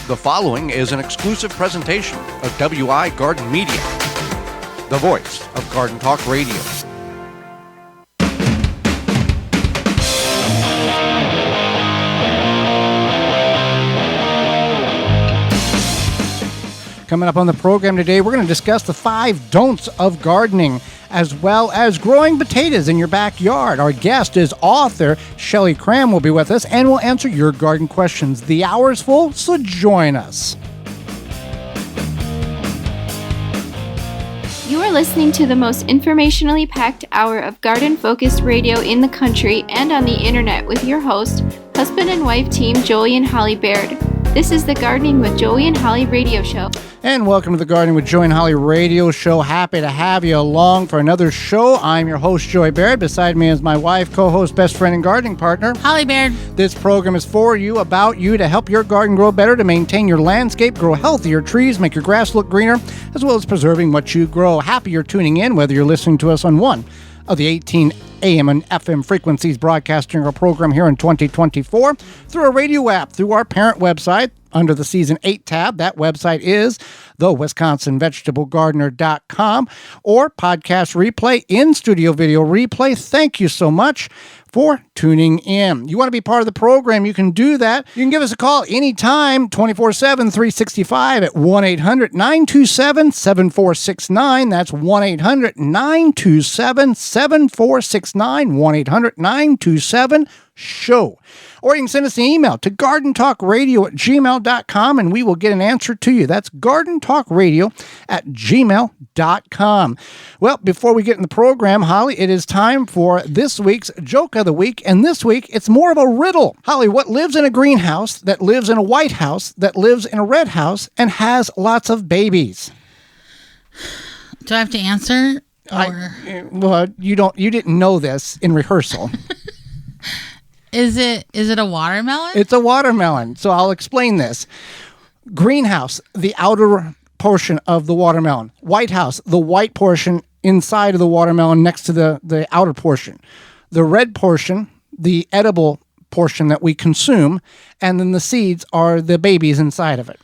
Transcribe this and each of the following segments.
The following is an exclusive presentation of WI Garden Media, the voice of Garden Talk Radio. Coming up on the program today, we're going to discuss the 5 don'ts of gardening, as well as growing potatoes in your backyard. Our guest is author Shelley Cramm will be with us, and we'll answer your garden questions. The hour's full, so join us. You are listening to the most informationally packed hour of garden-focused radio in the country and on the internet with your host, husband and wife team Joey and Holly Baird. This is the Gardening with Joey and Holly radio show. And welcome to the Gardening with Joey and Holly radio show. Happy to have you along for another show. I'm your host, Joey Baird. Beside me is my wife, co-host, best friend, and gardening partner, Holly Baird. This program is for you, about you, to help your garden grow better, to maintain your landscape, grow healthier trees, make your grass look greener, as well as preserving what you grow. Happy you're tuning in, whether you're listening to us on one of the 18 AM and FM frequencies broadcasting our program here in 2024, through our radio app, through our parent website, under the Season 8 tab. That website is thewisconsinvegetablegardener.com, or podcast replay, in-studio video replay. Thank you so much for tuning in. You want to be part of the program, you can do that. You can give us a call anytime, 24/7, 365 at 1-800-927-7469. That's 1-800-927-7469, 1-800-927-SHOW. Or you can send us an email to gardentalkradio@gmail.com, and we will get an answer to you. That's gardentalkradio@gmail.com. Well, before we get in the program, Holly, it is time for this week's joke of the week, and this week it's more of a riddle. Holly, what lives in a greenhouse, that lives in a white house, that lives in a red house, and has lots of babies? Do I have to answer? Well, you didn't know this in rehearsal. Is it a watermelon? It's a watermelon. So I'll explain this. Greenhouse, the outer portion of the watermelon. White house, the white portion inside of the watermelon next to the outer portion. The red portion, the edible portion that we consume, and then the seeds are the babies inside of it.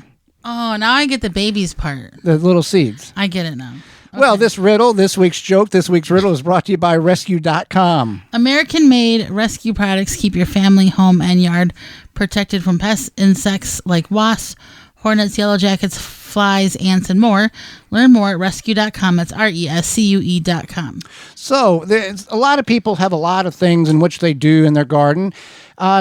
Oh, now I get the babies part. The little seeds. I get it now. Okay. Well, this riddle, this week's riddle is brought to you by Rescue.com. American-made rescue products keep your family, home, and yard protected from pest insects like wasps, hornets, yellow jackets, flies, ants, and more. Learn more at rescue.com. That's rescue.com. So a lot of people have a lot of things in which they do in their garden.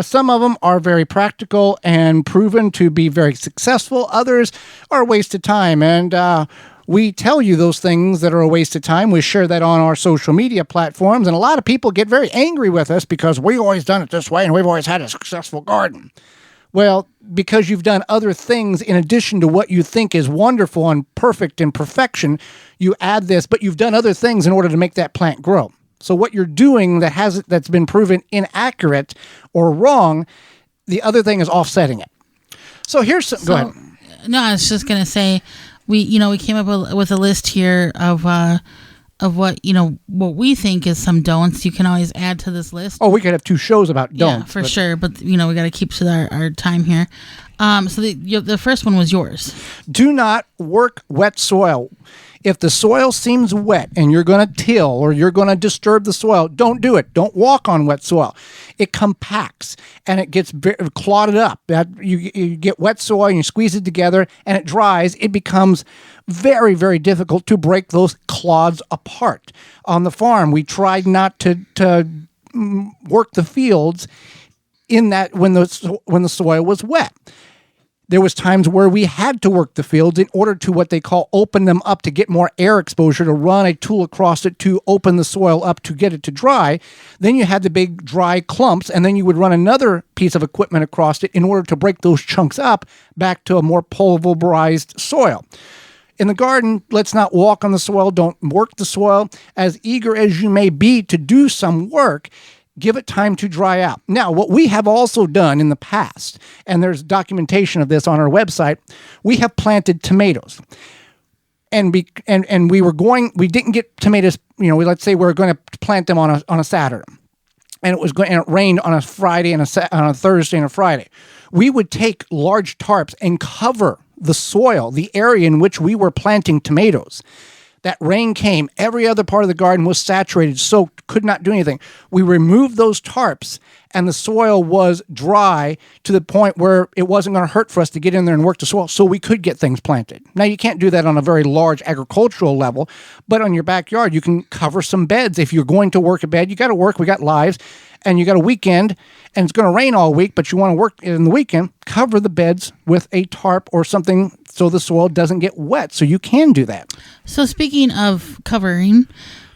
Some of them are very practical and proven to be very successful. Others are a waste of time. And we tell you those things that are a waste of time. We share that on our social media platforms. And a lot of people get very angry with us because we've always done it this way and we've always had a successful garden. Well, because you've done other things in addition to what you think is wonderful and perfect and perfection, you add this, but you've done other things in order to make that plant grow. So what you're doing that's been proven inaccurate or wrong, the other thing is offsetting it. So here's some, go ahead. No, I was just going to say, we came up with a list here of what we think is some don'ts. You can always add to this list. Oh, we could have 2 shows about don'ts. Yeah, for sure. But we got to keep to our time here. So the first one was yours. Do not work wet soil. If the soil seems wet and you're going to till or you're going to disturb the soil, don't do it. Don't walk on wet soil. It compacts and it gets clotted up. You get wet soil and you squeeze it together and it dries. It becomes very, very difficult to break those clods apart. On the farm, we tried not to work the fields in that when the soil was wet. There was times where we had to work the fields in order to what they call open them up to get more air exposure, to run a tool across it to open the soil up to get it to dry. Then you had the big dry clumps, and then you would run another piece of equipment across it in order to break those chunks up back to a more pulverized soil. In the garden, let's not walk on the soil. Don't work the soil. As eager as you may be to do some work, give it time to dry out. Now, what we have also done in the past, and there's documentation of this on our website, we have planted tomatoes. And we didn't get tomatoes, let's say we're going to plant them on a Saturday. And it rained on a Friday and on a Thursday and a Friday. we would take large tarps and cover the soil, the area in which we were planting tomatoes. That rain came, every other part of the garden was saturated, soaked, could not do anything. We removed those tarps, and the soil was dry to the point where it wasn't going to hurt for us to get in there and work the soil, so we could get things planted. Now, you can't do that on a very large agricultural level, but on your backyard, you can cover some beds. If you're going to work a bed, you got to work, we got lives, and you got a weekend, and it's going to rain all week, but you want to work in the weekend, cover the beds with a tarp or something so the soil doesn't get wet. So you can do that. So speaking of covering,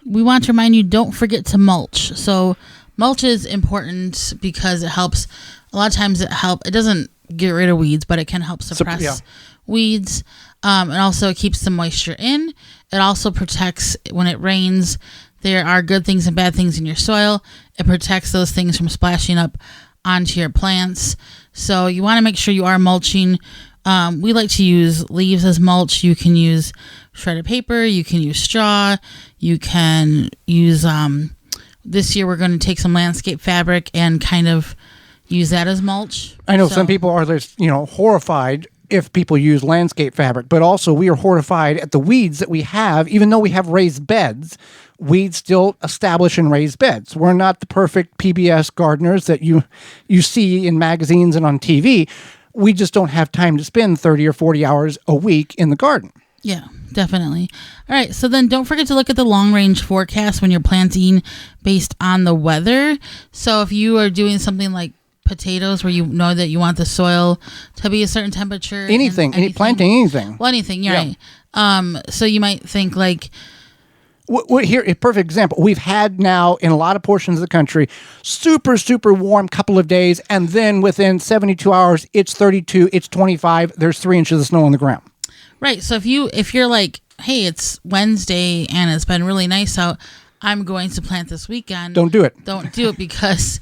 we want to remind you, don't forget to mulch. So mulch is important because it helps. A lot of times it doesn't get rid of weeds, but it can help suppress weeds. And also it keeps the moisture in. It also protects when it rains. There are good things and bad things in your soil. It protects those things from splashing up onto your plants. So you want to make sure you are mulching. We like to use leaves as mulch. You can use shredded paper. You can use straw. You can use, this year we're going to take some landscape fabric and kind of use that as mulch. I know some people are just, horrified if people use landscape fabric, but also we are horrified at the weeds that we have. Even though we have raised beds, weeds still establish in raised beds. We're not the perfect PBS gardeners that you see in magazines and on TV. We just don't have time to spend 30 or 40 hours a week in the garden. Yeah, definitely. All right. So then don't forget to look at the long range forecast when you're planting based on the weather. So if you are doing something like potatoes where you know that you want the soil to be a certain temperature. Planting anything. Well, anything. You're right. So you might think like, here, a perfect example. We've had now in a lot of portions of the country, super, super warm couple of days, and then within 72 hours, it's 32, it's 25, there's 3 inches of snow on the ground. Right. So if you're like, hey, it's Wednesday and it's been really nice out, I'm going to plant this weekend. Don't do it. Don't do it because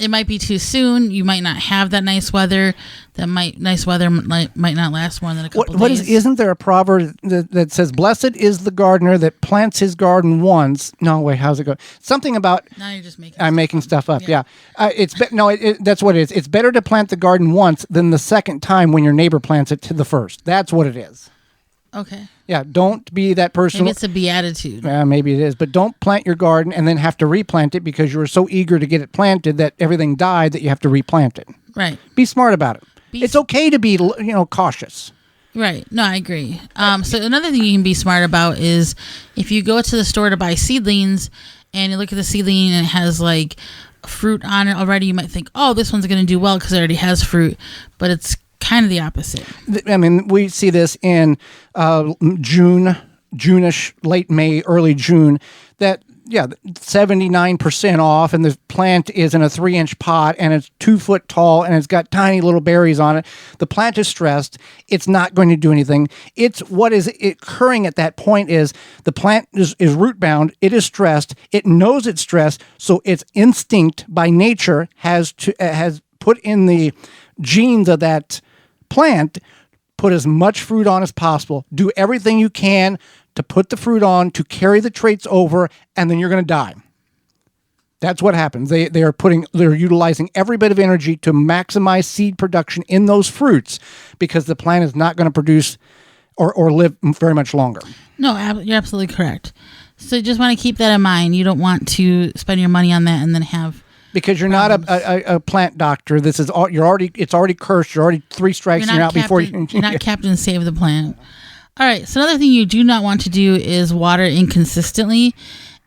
it might be too soon. You might not have that nice weather. Nice weather might not last more than a couple days. Isn't there a proverb that says, blessed is the gardener that plants his garden once? No, wait, how's it go? Something about... Now you're just making I'm making stuff up, yeah. That's what it is. It's better to plant the garden once than the second time when your neighbor plants it to the first. That's what it is. Okay. Yeah, don't be that person. Maybe it's a beatitude. Yeah, maybe it is. But don't plant your garden and then have to replant it because you were so eager to get it planted that everything died that you have to replant it. Right. Be smart about it. It's okay to be, cautious. Right. No, I agree. So another thing you can be smart about is if you go to the store to buy seedlings and you look at the seedling and it has like fruit on it already, you might think, oh, this one's going to do well because it already has fruit. But it's kind of the opposite. I mean, we see this in June-ish, late May, early June, that, 79% off, and the plant is in a 3-inch pot, and it's 2 foot tall, and it's got tiny little berries on it. The plant is stressed. It's not going to do anything. It's what is occurring at that point is the plant is root bound. It is stressed. It knows it's stressed, so its instinct by nature has put in the genes of that plant, put as much fruit on as possible, do everything you can to put the fruit on, to carry the traits over, and then you're going to die. That's what happens. They're utilizing every bit of energy to maximize seed production in those fruits because the plant is not going to produce or live very much longer. No, you're absolutely correct. So you just want to keep that in mind. You don't want to spend your money on that and then have because you're problems. Not a plant doctor. This is it's already cursed. You're already 3 strikes. You're out before you. You're not Captain Save the Plant. All right. So another thing you do not want to do is water inconsistently.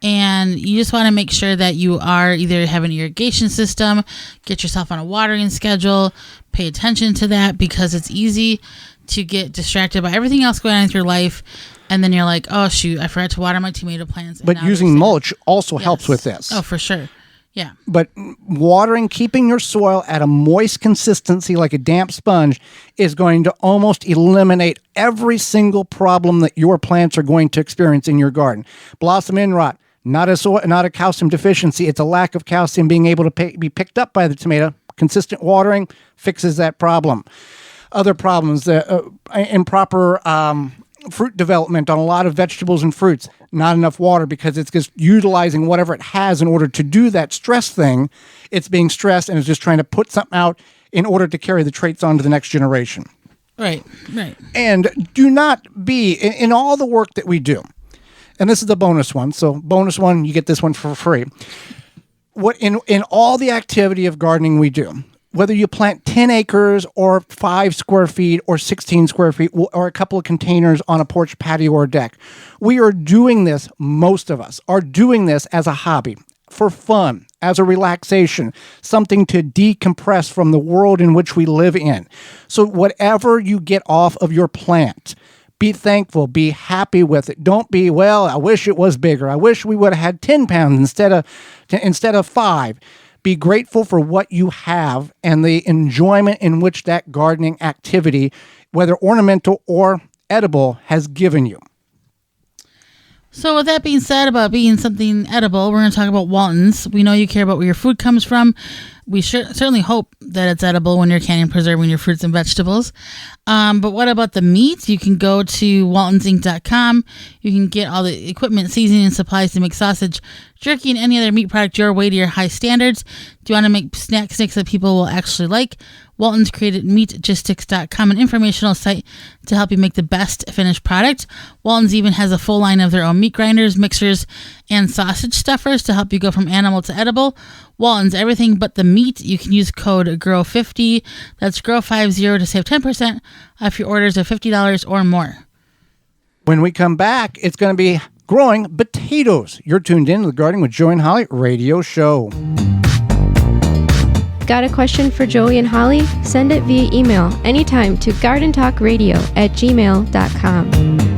And you just want to make sure that you are either have an irrigation system, get yourself on a watering schedule, pay attention to that because it's easy to get distracted by everything else going on with your life. And then you're like, oh, shoot, I forgot to water my tomato plants. But using mulch also helps with this. Oh, for sure. Yeah. But watering, keeping your soil at a moist consistency like a damp sponge is going to almost eliminate every single problem that your plants are going to experience in your garden. Blossom end rot, not a calcium deficiency. It's a lack of calcium being able to be picked up by the tomato. Consistent watering fixes that problem. Other problems, improper fruit development on a lot of vegetables and fruits. Not enough water because it's just utilizing whatever it has in order to do that stress thing. It's being stressed and it's just trying to put something out. in order to carry the traits on to the next generation. Right. And do not be, in all the work that we do, and this is the bonus one, so bonus one, you get this one for free. What in all the activity of gardening we do, whether you plant 10 acres or 5 square feet or 16 square feet or a couple of containers on a porch, patio, or deck, we are doing this, most of us are doing this as a hobby, for fun, as a relaxation, something to decompress from the world in which we live in. So whatever you get off of your plant, be thankful, be happy with it. Don't be, well, I wish it was bigger. I wish we would have had 10 pounds instead of 5. Be grateful for what you have and the enjoyment in which that gardening activity, whether ornamental or edible, has given you. So with that being said about being something edible, we're going to talk about Waltons. We know you care about where your food comes from. We certainly hope that it's edible when you're canning and preserving your fruits and vegetables. But what about the meat? You can go to waltonsinc.com. You can get all the equipment, seasoning, and supplies to make sausage, jerky, and any other meat product your way to your high standards. Do you want to make snacks that people will actually like? Walton's created meatgistics.com, an informational site to help you make the best finished product. Walton's even has a full line of their own meat grinders, mixers, and sausage stuffers to help you go from animal to edible. Walton's, everything but the meat. You can use code GROW50, that's GROW50, to save 10% off your orders of $50 or more. When we come back, it's going to be growing potatoes. You're tuned in to the Gardening with Joey and Holly radio show. Got a question for Joey and Holly? Send it via email anytime to gardentalkradio@gmail.com.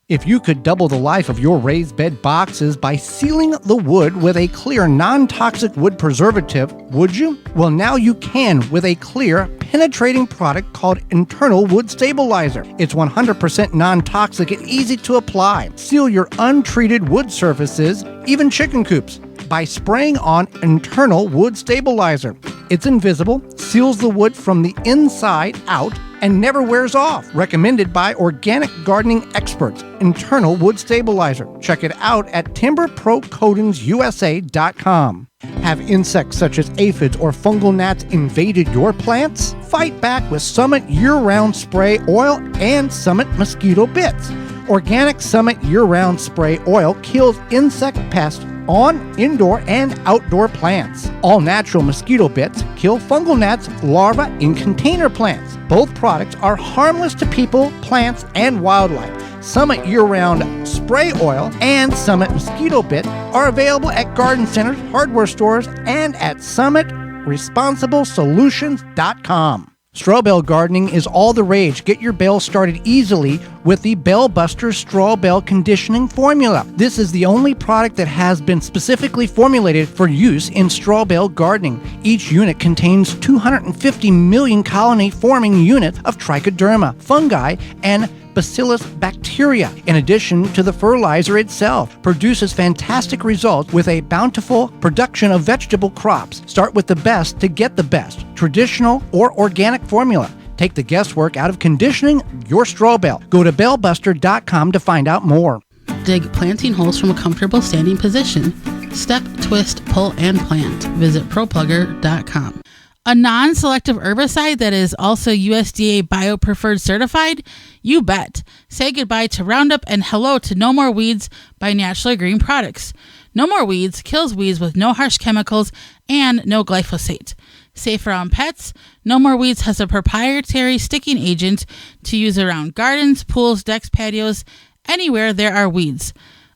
If you could double the life of your raised bed boxes by sealing the wood with a clear, non-toxic wood preservative, would you? Well, now you can with a clear, penetrating product called Internal Wood Stabilizer. It's 100% non-toxic and easy to apply. Seal your untreated wood surfaces, even chicken coops, by spraying on Internal Wood Stabilizer. It's invisible, seals the wood from the inside out, and never wears off. Recommended by organic gardening experts, Internal Wood Stabilizer. Check it out at timberprocoatingsusa.com. Have insects such as aphids or fungal gnats invaded your plants? Fight back with Summit Year-Round Spray Oil and Summit Mosquito Bits. Organic Summit Year-Round Spray Oil kills insect pests on indoor and outdoor plants. All natural mosquito bits kill fungal gnats larvae in container plants. Both products are harmless to people, plants, and wildlife. Summit Year-Round Spray Oil and Summit Mosquito Bit are available at garden centers, hardware stores, and at summitresponsiblesolutions.com. Straw bale gardening is all the rage. Get your bale started easily with the Bale Buster Straw Bale Conditioning Formula. This is the only product that has been specifically formulated for use in straw bale gardening. Each unit contains 250 million colony-forming units of trichoderma, fungi, and Bacillus bacteria. In addition to the fertilizer itself, produces fantastic results with a bountiful production of vegetable crops. Start with the best to get the best, traditional or organic formula. Take the guesswork out of conditioning your straw bale. Go to balebuster.com to find out more. Dig planting holes from a comfortable standing position. Step, twist, pull, and plant. Visit ProPlugger.com. A non-selective herbicide that is also USDA BioPreferred certified? You bet. Say goodbye to Roundup and hello to No More Weeds by Naturally Green Products. No More Weeds kills weeds with no harsh chemicals and no glyphosate. Safe around pets, No More Weeds has a proprietary sticking agent to use around gardens, pools, decks, patios, anywhere there are weeds.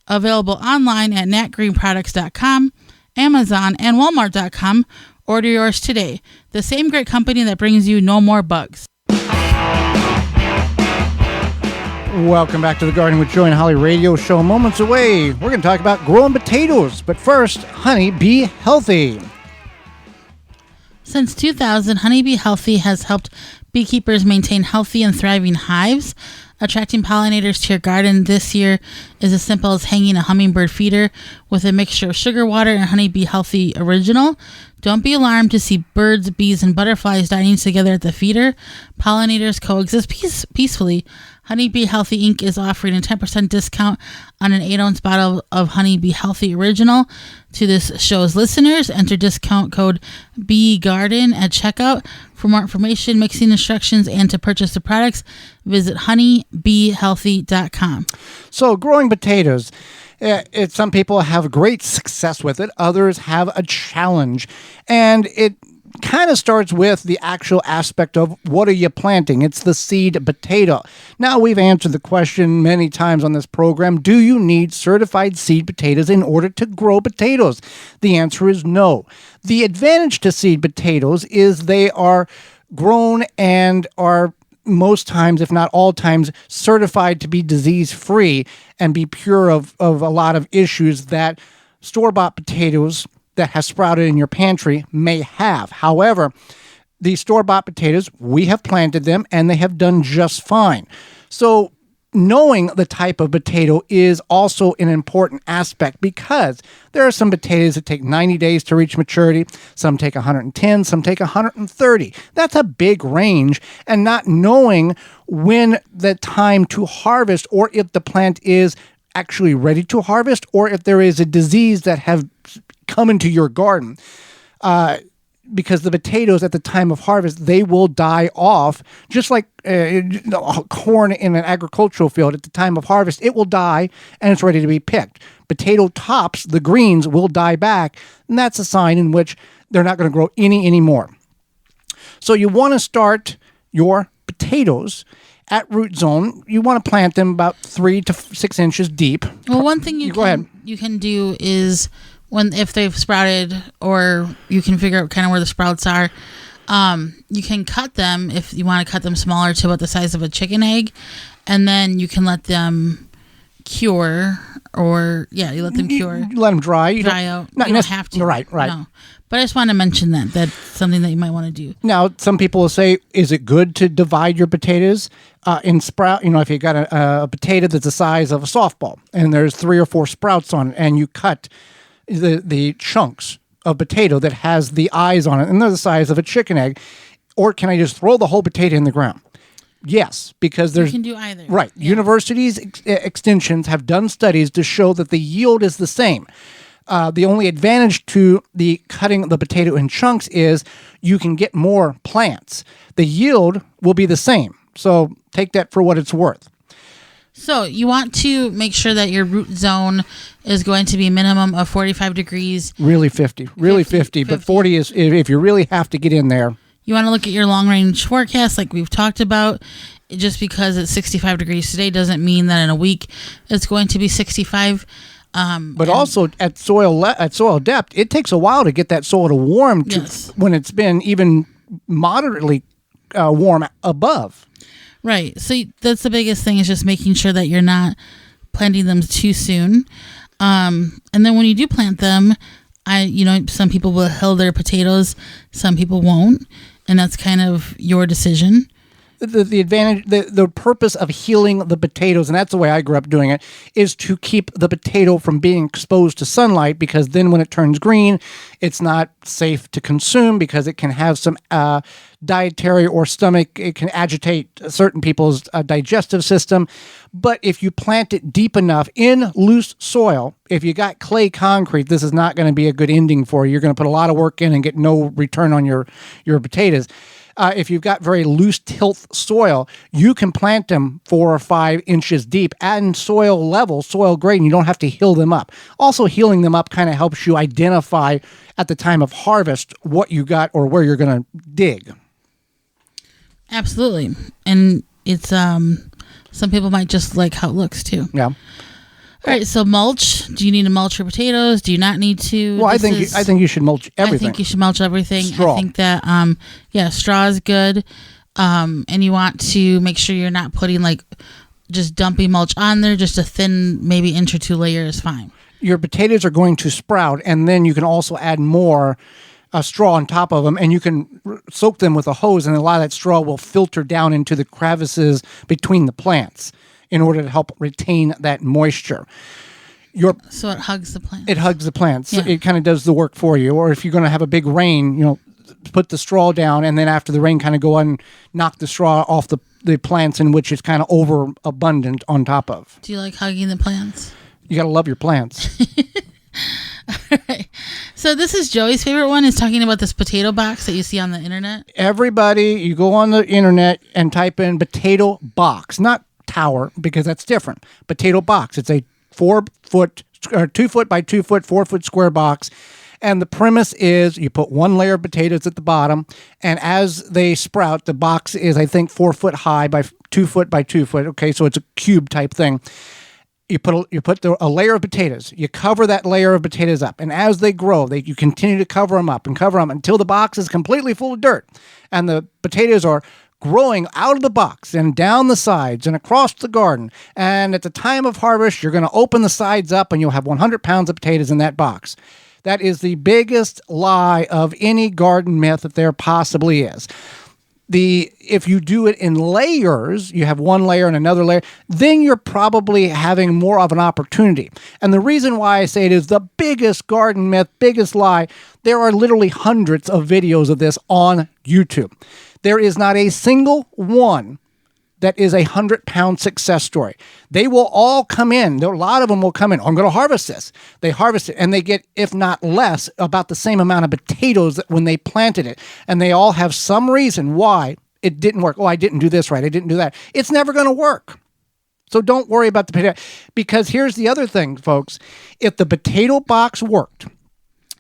Available online at natgreenproducts.com, Amazon, and Walmart.com. Order yours today. The same great company that brings you No More Bugs. Welcome back to the Gardening with Joey and Holly radio show. Moments away, we're going to talk about growing potatoes. But first, Honey Bee Healthy. Since 2000, Honey Bee Healthy has helped beekeepers maintain healthy and thriving hives. Attracting pollinators to your garden this year is as simple as hanging a hummingbird feeder with a mixture of sugar water and Honey Bee Healthy Original Don't be alarmed to see birds, bees, and butterflies dining together at the feeder. Pollinators coexist peacefully. Honeybee Healthy Inc. is offering a 10% discount on an 8-ounce bottle of Honeybee Healthy Original to this show's listeners. Enter discount code BEGARDEN at checkout. For more information, mixing instructions, and to purchase the products, visit honeybeehealthy.com. So growing potatoes, some people have great success with it. Others have a challenge. And it kind of starts with the actual aspect of what are you planting? It's the seed potato. Now, we've answered the question many times on this program. Do you need certified seed potatoes in order to grow potatoes? The answer is no. The advantage to seed potatoes is they are grown and are most times, if not all times, certified to be disease-free and be pure of a lot of issues that store-bought potatoes that has sprouted in your pantry may have. However, the store-bought potatoes, we have planted them and they have done just fine. So knowing the type of potato is also an important aspect because there are some potatoes that take 90 days to reach maturity. Some take 110, some take 130. That's a big range. And not knowing when the time to harvest or if the plant is actually ready to harvest or if there is a disease that have come into your garden, because the potatoes at the time of harvest, they will die off, just like corn in an agricultural field. At the time of harvest, it will die and it's ready to be picked. Potato tops, the greens, will die back, and that's a sign in which they're not going to grow any anymore. So you want to start your potatoes at root zone. You want to plant them about 3 to 6 inches deep. Well, one thing you can do is if they've sprouted, or you can figure out kind of where the sprouts are, you can cut them if you want to cut them smaller to about the size of a chicken egg, and then you can let them cure, or you let them cure. You let them dry. Dry out. You don't have to. Right. No. But I just want to mention that's something that you might want to do. Now, some people will say, is it good to divide your potatoes in sprout? If you got a potato that's the size of a softball and there's 3 or 4 sprouts on it, and you cut the chunks of potato that has the eyes on it, and they're the size of a chicken egg, or can I just throw the whole potato in the ground? Yes, because you can do either. Right. Yeah. Universities extensions have done studies to show that the yield is the same. The only advantage to the cutting the potato in chunks is you can get more plants. The yield will be the same. So take that for what it's worth. So you want to make sure that your root zone is going to be a minimum of 45 degrees. Really 50. Really 50. But 40 is if you really have to get in there. You want to look at your long-range forecast like we've talked about. Just because it's 65 degrees today doesn't mean that in a week it's going to be 65. But also at soil depth, it takes a while to get that soil to warm when it's been even moderately warm above. Right. So that's the biggest thing, is just making sure that you're not planting them too soon. And then when you do plant them, some people will hill their potatoes, some people won't, and that's kind of your decision. The advantage, the purpose of healing the potatoes, and that's the way I grew up doing it, is to keep the potato from being exposed to sunlight, because then when it turns green, it's not safe to consume because it can have some dietary or stomach, it can agitate certain people's digestive system. But if you plant it deep enough in loose soil, if you got clay concrete, this is not going to be a good ending for you. You're going to put a lot of work in and get no return on your potatoes. If you've got very loose tilth soil, you can plant them 4 or 5 inches deep and soil level, soil grade, and you don't have to heal them up. Also, healing them up kind of helps you identify at the time of harvest what you got or where you're going to dig. Absolutely. And it's some people might just like how it looks too. Yeah. All right, so mulch. Do you need to mulch your potatoes? Do you not need to? Well, I think you should mulch everything. I think you should mulch everything. Straw. I think that straw is good. And you want to make sure you're not putting just dumping mulch on there. Just a thin, maybe inch or 2 layer is fine. Your potatoes are going to sprout, and then you can also add more straw on top of them, and you can soak them with a hose, and a lot of that straw will filter down into the crevices between the plants in order to help retain that moisture. So it hugs the plant. It hugs the plants. Yeah. It kind of does the work for you. Or if you're going to have a big rain, put the straw down, and then after the rain, kind of go and knock the straw off the plants in which it's kind of overabundant on top of. Do you like hugging the plants? You got to love your plants. All right. So this is Joey's favorite one, is talking about this potato box that you see on the internet. Everybody, you go on the internet and type in potato box, not tower, because that's different. Potato box. It's a 2 foot by 2 foot, 4 foot square box. And the premise is you put one layer of potatoes at the bottom, and as they sprout, the box is, I think, 4 foot high by 2 foot by 2 foot. Okay, so it's a cube type thing. You put a layer of potatoes. You cover that layer of potatoes up, and as they grow, you continue to cover them up and cover them until the box is completely full of dirt, and the potatoes are growing out of the box and down the sides and across the garden. And at the time of harvest, you're going to open the sides up, and you'll have 100 pounds of potatoes in that box. That is the biggest lie of any garden myth that there possibly is. If you do it in layers, you have one layer and another layer, then you're probably having more of an opportunity. And the reason why I say it is the biggest garden myth, biggest lie, there are literally hundreds of videos of this on YouTube. There is not a single one that is a 100-pound success story. They will all come in. A lot of them will come in. I'm going to harvest this. They harvest it, and they get, if not less, about the same amount of potatoes that when they planted it. And they all have some reason why it didn't work. Oh, I didn't do this right. I didn't do that. It's never going to work. So don't worry about the potato. Because here's the other thing, folks. If the potato box worked,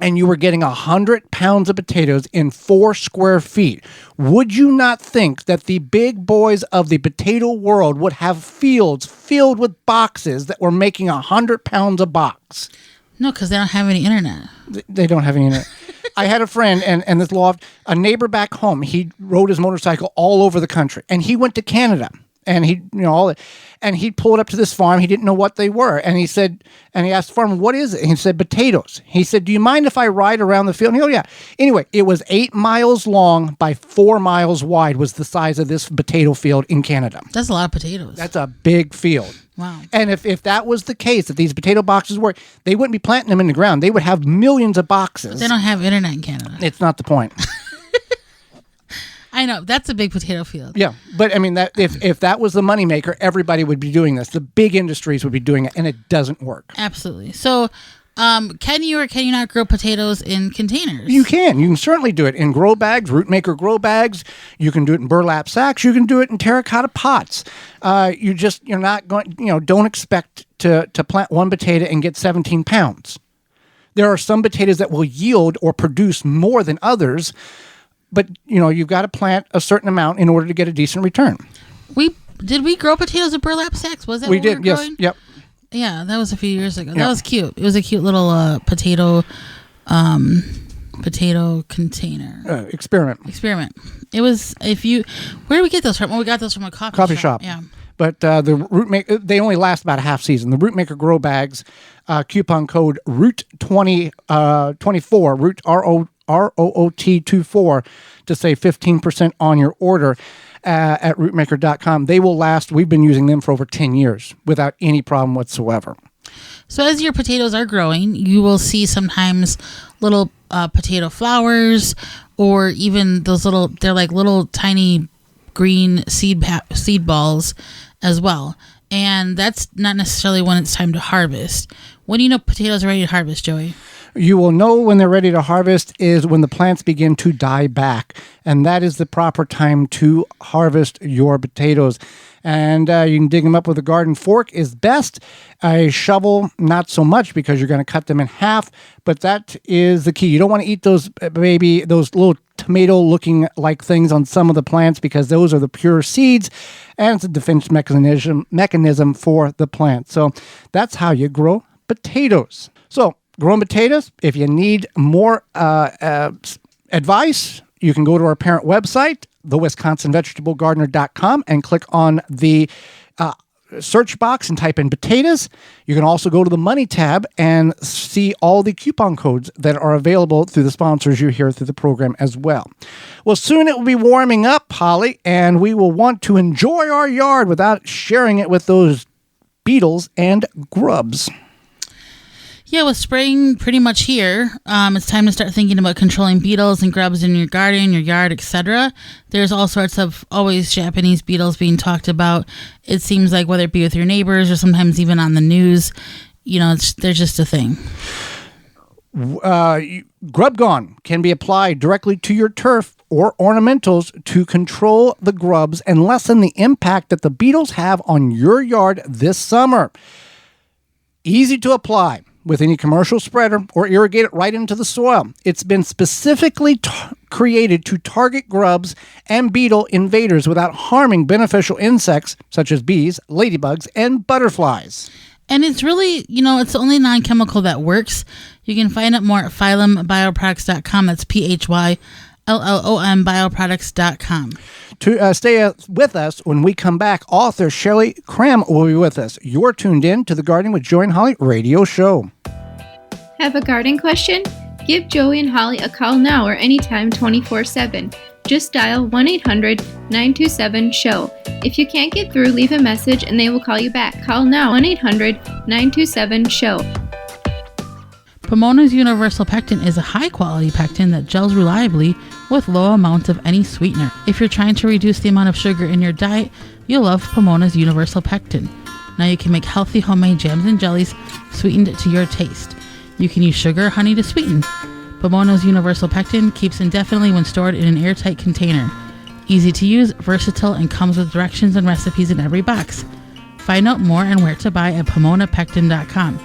and you were getting 100 pounds of potatoes in 4 square feet, would you not think that the big boys of the potato world would have fields filled with boxes that were making 100 pounds a box? No, because they don't have any internet. They don't have any internet. I had a friend, and this loft, a neighbor back home, he rode his motorcycle all over the country, and he went to Canada. And he'd pull it up to this farm. He didn't know what they were. And he asked the farmer, what is it? And he said, potatoes. He said, do you mind if I ride around the field? And he goes, yeah. Anyway, it was 8 miles long by 4 miles wide was the size of this potato field in Canada. That's a lot of potatoes. That's a big field. Wow. And if that was the case, if these potato boxes work, they wouldn't be planting them in the ground. They would have millions of boxes. But they don't have internet in Canada. It's not the point. I know, that's a big potato field. Yeah, but I mean, that if that was the moneymaker, everybody would be doing this. The big industries would be doing it, and it doesn't work. Absolutely. So, can you or can you not grow potatoes in containers? You can certainly do it in grow bags, root maker grow bags. You can do it in burlap sacks. You can do it in terracotta pots. You're not going. Don't expect to plant one potato and get 17 pounds. There are some potatoes that will yield or produce more than others. But, you've got to plant a certain amount in order to get a decent return. Did we grow potatoes in burlap sacks? Was that we what did? We were yes. growing? Yep. Yeah, that was a few years ago. Yep. That was cute. It was a cute little potato container. Experiment. It was, where did we get those from? Well, we got those from a coffee shop. Yeah. But the root maker, they only last about a half season. The root maker grow bags, coupon code ROOT24, root ROOT24 to save 15% on your order at rootmaker.com. They will last. We've been using them for over 10 years without any problem whatsoever. So as your potatoes are growing, you will see sometimes little potato flowers, or even those they're like little tiny green seed balls as well. And that's not necessarily when it's time to harvest. When do you know potatoes are ready to harvest, Joey? You will know when they're ready to harvest is when the plants begin to die back. And that is the proper time to harvest your potatoes. And you can dig them up with a garden fork is best. A shovel, not so much, because you're going to cut them in half. But that is the key. You don't want to eat those little tomato-looking like things on some of the plants, because those are the pure seeds. And it's a defense mechanism for the plant. So that's how you grow potatoes. So growing potatoes, if you need more advice, you can go to our parent website, thewisconsinvegetablegardener.com, and click on the search box and type in potatoes. You can also go to the money tab and see all the coupon codes that are available through the sponsors you hear through the program as well. Well, soon it will be warming up, Holly, and we will want to enjoy our yard without sharing it with those beetles and grubs. Yeah, with spring pretty much here, it's time to start thinking about controlling beetles and grubs in your garden, your yard, etc. There's all sorts of always Japanese beetles being talked about. It seems like whether it be with your neighbors or sometimes even on the news, they're just a thing. Grub Gone can be applied directly to your turf or ornamentals to control the grubs and lessen the impact that the beetles have on your yard this summer. Easy to apply with any commercial spreader or irrigate it right into the soil. It's been specifically created to target grubs and beetle invaders without harming beneficial insects such as bees, ladybugs, and butterflies. And it's really, it's the only non-chemical that works. You can find out more at phyllombioproducts.com. That's PHYLLOM bioproducts.com. To stay with us when we come back, author Shelley Cramm will be with us. You're tuned in to the Gardening with Joey and Holly radio show. Have a garden question? Give Joey and Holly a call now or anytime 24/7. Just dial 1-800-927-SHOW. If you can't get through, leave a message and they will call you back. Call now 1-800-927-SHOW. Pomona's Universal Pectin is a high-quality pectin that gels reliably with low amounts of any sweetener. If you're trying to reduce the amount of sugar in your diet, you'll love Pomona's Universal Pectin. Now you can make healthy homemade jams and jellies sweetened to your taste. You can use sugar or honey to sweeten. Pomona's Universal Pectin keeps indefinitely when stored in an airtight container. Easy to use, versatile, and comes with directions and recipes in every box. Find out more and where to buy at PomonaPectin.com.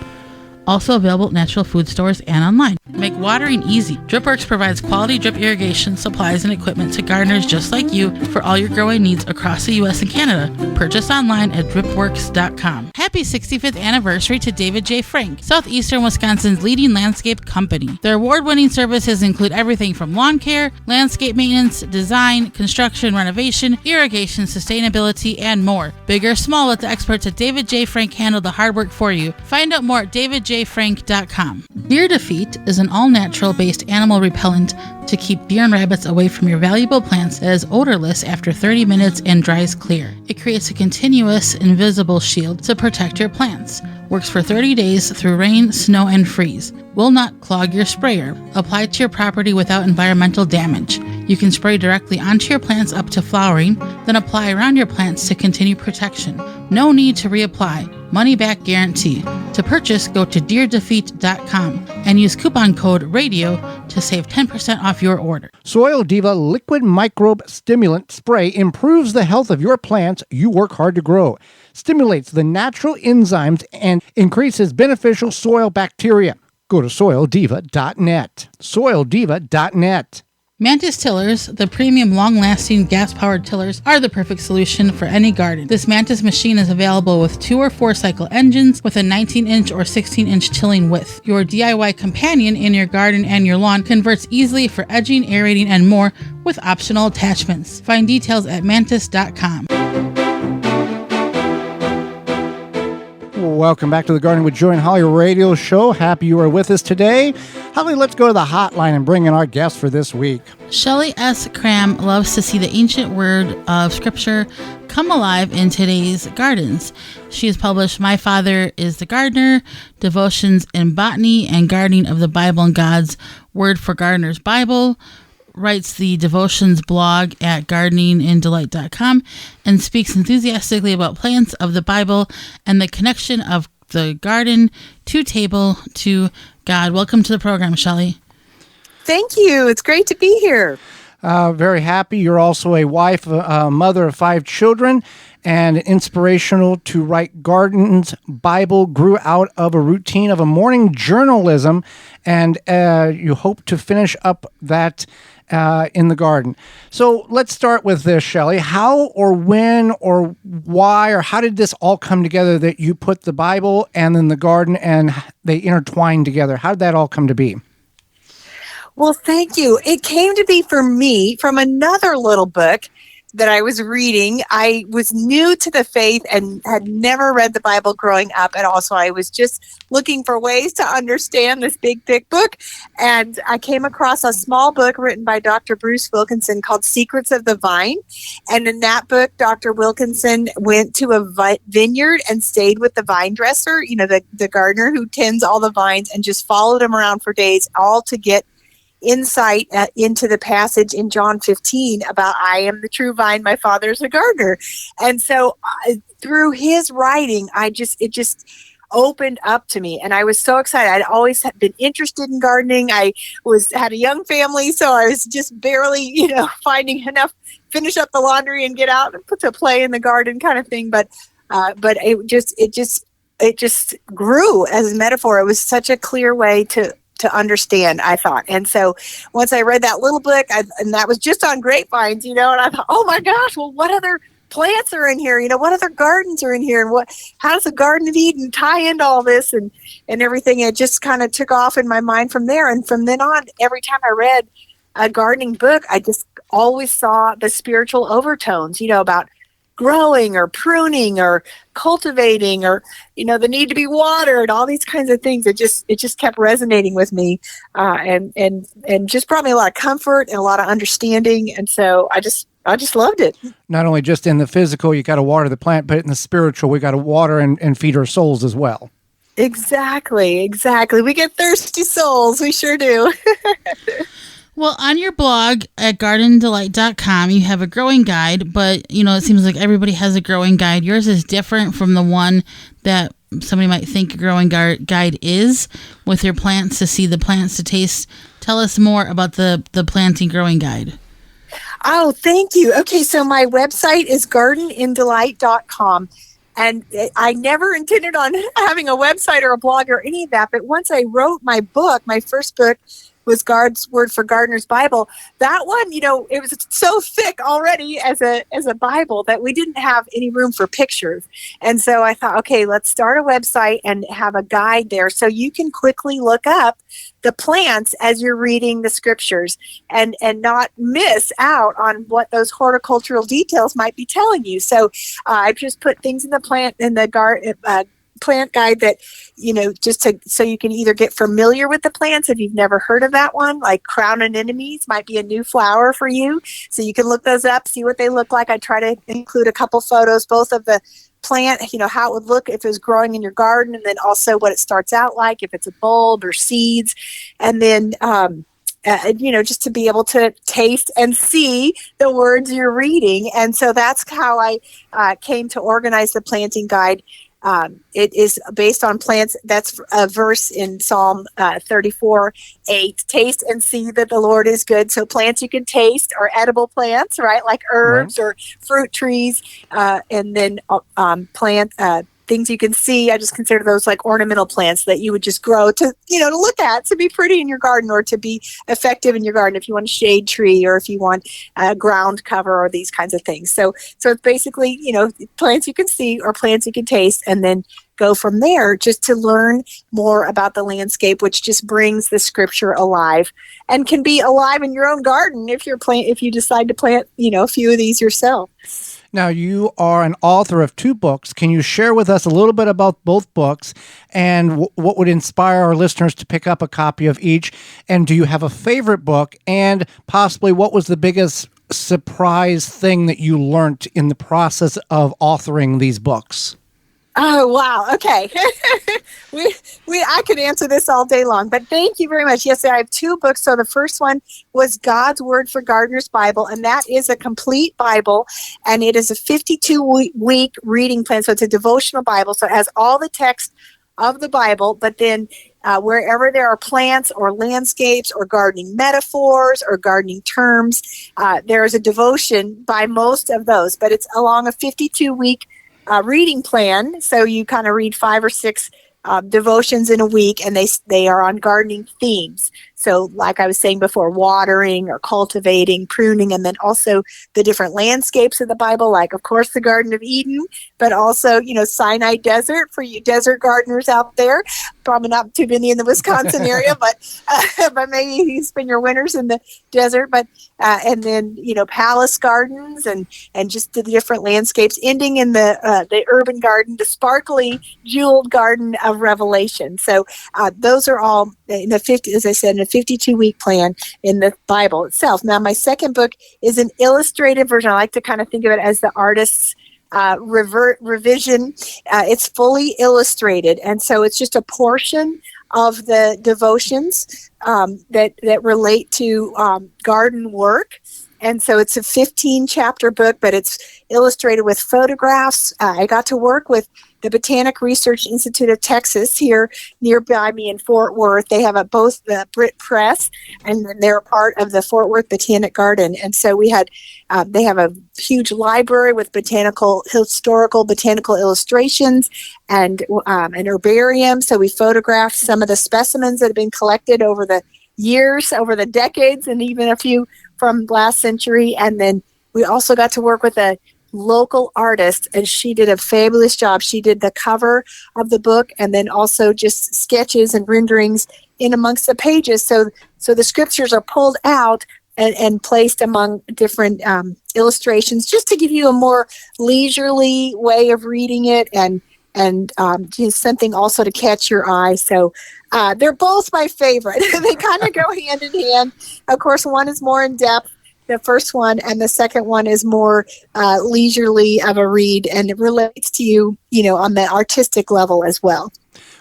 Also available at natural food stores and online. Make watering easy. DripWorks provides quality drip irrigation supplies and equipment to gardeners just like you for all your growing needs across the U.S. and Canada. Purchase online at dripworks.com. Happy 65th anniversary to David J. Frank, southeastern Wisconsin's leading landscape company. Their award-winning services include everything from lawn care, landscape maintenance, design, construction, renovation, irrigation, sustainability, and more. Big or small, let the experts at David J. Frank handle the hard work for you. Find out more at davidjfrank.com. Deer Defeat is an all-natural based animal repellent to keep deer and rabbits away from your valuable plants that is odorless after 30 minutes and dries clear. It creates a continuous, invisible shield to protect your plants. Works for 30 days through rain, snow, and freeze. Will not clog your sprayer. Apply to your property without environmental damage. You can spray directly onto your plants up to flowering, then apply around your plants to continue protection. No need to reapply. Money back guarantee. To purchase, go to deerdefeat.com and use coupon code RADIO to save 10% off your order. Soil Diva Liquid Microbe Stimulant Spray improves the health of your plants you work hard to grow, stimulates the natural enzymes, and increases beneficial soil bacteria. Go to soildiva.net. Soildiva.net. Mantis tillers, the premium long-lasting gas-powered tillers, are the perfect solution for any garden. This Mantis machine is available with 2 or 4 cycle engines with a 19-inch or 16-inch tilling width. Your DIY companion in your garden and your lawn converts easily for edging, aerating, and more with optional attachments. Find details at mantis.com. Welcome back to the Gardening with Joey and Holly radio show. Happy you are with us today. Holly, let's go to the hotline and bring in our guest for this week. Shelley S. Cramm loves to see the ancient word of Scripture come alive in today's gardens. She has published My Father is the Gardener, Devotions in Botany and Gardening of the Bible and God's Word for Gardeners Bible, writes the devotions blog at gardeningindelight.com, and speaks enthusiastically about plants of the Bible and the connection of the garden to table to God. Welcome to the program, Shelley. Thank you. It's great to be here. Very happy. You're also a wife, a mother of 5 children, and inspirational to write Gardens Bible grew out of a routine of a morning journalism, and you hope to finish up that in the garden. So let's start with this, Shelley. How or when or why or how did this all come together that you put the Bible and then the garden and they intertwine together? How did that all come to be? Well, thank you. It came to be for me from another little book that I was reading. I was new to the faith and had never read the Bible growing up at all. So I was just looking for ways to understand this big, thick book. And I came across a small book written by Dr. Bruce Wilkinson called Secrets of the Vine. And in that book, Dr. Wilkinson went to a vineyard and stayed with the vine dresser, the gardener who tends all the vines, and just followed him around for days, all to get insight into the passage in John 15 about I am the true vine, my father's a gardener. And so through his writing, it just opened up to me, and I was so excited. I'd always been interested in gardening. I had a young family, so I was just barely, finding enough, finish up the laundry and get out and put to play in the garden kind of thing. But it just grew as a metaphor. It was such a clear way to understand, I thought. And so once I read that little book, and that was just on grapevines, and I thought, oh my gosh, well, what other plants are in here? What other gardens are in here? And how does the Garden of Eden tie into all this and everything? It just kind of took off in my mind from there. And from then on, every time I read a gardening book, I just always saw the spiritual overtones, about growing or pruning or cultivating or the need to be watered, all these kinds of things. It just kept resonating with me, and just brought me a lot of comfort and a lot of understanding. And so I just loved it. Not only just in the physical, you got to water the plant, but in the spiritual, we got to water and feed our souls as well. Exactly. We get thirsty souls. We sure do. Well, on your blog at gardendelight.com, you have a growing guide, but, it seems like everybody has a growing guide. Yours is different from the one that somebody might think a growing guide is, with your plants to see, the plants to taste. Tell us more about the planting growing guide. Oh, thank you. Okay, so my website is gardenindelight.com. And I never intended on having a website or a blog or any of that. But once I wrote my book, my first book was God's Word for Gardener's Bible. That one, it was so thick already as a Bible that we didn't have any room for pictures. And so I thought, okay, let's start a website and have a guide there so you can quickly look up the plants as you're reading the scriptures and not miss out on what those horticultural details might be telling you. So I just put things in the plant plant guide that so you can either get familiar with the plants if you've never heard of that one, like crown anemones might be a new flower for you, so you can look those up, see what they look like. I try to include a couple photos, both of the plant, how it would look if it was growing in your garden, and then also what it starts out like, if it's a bulb or seeds, and then just to be able to taste and see the words you're reading. And so that's how I came to organize the planting guide. It is based on plants. That's a verse in Psalm 34:8. Taste and see that the Lord is good. So plants you can taste are edible plants, right? Like herbs or fruit trees. And then things you can see, I just consider those like ornamental plants that you would just grow to look at, to be pretty in your garden or to be effective in your garden if you want a shade tree or if you want a ground cover or these kinds of things. So it's basically, plants you can see or plants you can taste, and then go from there just to learn more about the landscape, which just brings the scripture alive and can be alive in your own garden if you decide to plant, a few of these yourself. Now, you are an author of 2 books. Can you share with us a little bit about both books and what would inspire our listeners to pick up a copy of each? And do you have a favorite book? And possibly what was the biggest surprise thing that you learned in the process of authoring these books? Oh, wow. Okay. I could answer this all day long, but thank you very much. Yes, I have 2 books. So the first one was God's Word for Gardener's Bible, and that is a complete Bible, and it is a 52-week reading plan. So it's a devotional Bible. So it has all the text of the Bible, but then wherever there are plants or landscapes or gardening metaphors or gardening terms, there is a devotion by most of those, but it's along a 52-week reading plan. So you kind of read 5 or 6 devotions in a week, and they are on gardening themes. So like I was saying before, watering or cultivating, pruning, and then also the different landscapes of the Bible, like, of course, the Garden of Eden, but also, Sinai Desert for you desert gardeners out there. Probably not too many in the Wisconsin area, but maybe you spend your winters in the desert. But and then palace gardens and just the different landscapes, ending in the urban garden, the sparkly jeweled garden of Revelation. So those are all in a 52-week plan in the Bible itself. Now, my second book is an illustrated version. I like to kind of think of it as the artist's revision. It's fully illustrated, and so it's just a portion of the devotions that relate to garden work. And so it's a 15-chapter book, but it's illustrated with photographs. I got to work with the Botanic Research Institute of Texas here nearby me in Fort Worth. They have both the Brit Press, and then they're a part of the Fort Worth Botanic Garden. And so we had, they have a huge library with historical botanical illustrations and an herbarium. So we photographed some of the specimens that have been collected over the years, over the decades, and even a few from last century. And then we also got to work with a local artist, and she did a fabulous job. She did the cover of the book and then also just sketches and renderings in amongst the pages. So the scriptures are pulled out and placed among different illustrations, just to give you a more leisurely way of reading it and just something also to catch your eye. So they're both my favorite. They kind of go hand in hand. Of course, one is more in depth, the first one, and the second one is more leisurely of a read, and it relates to you, on the artistic level as well.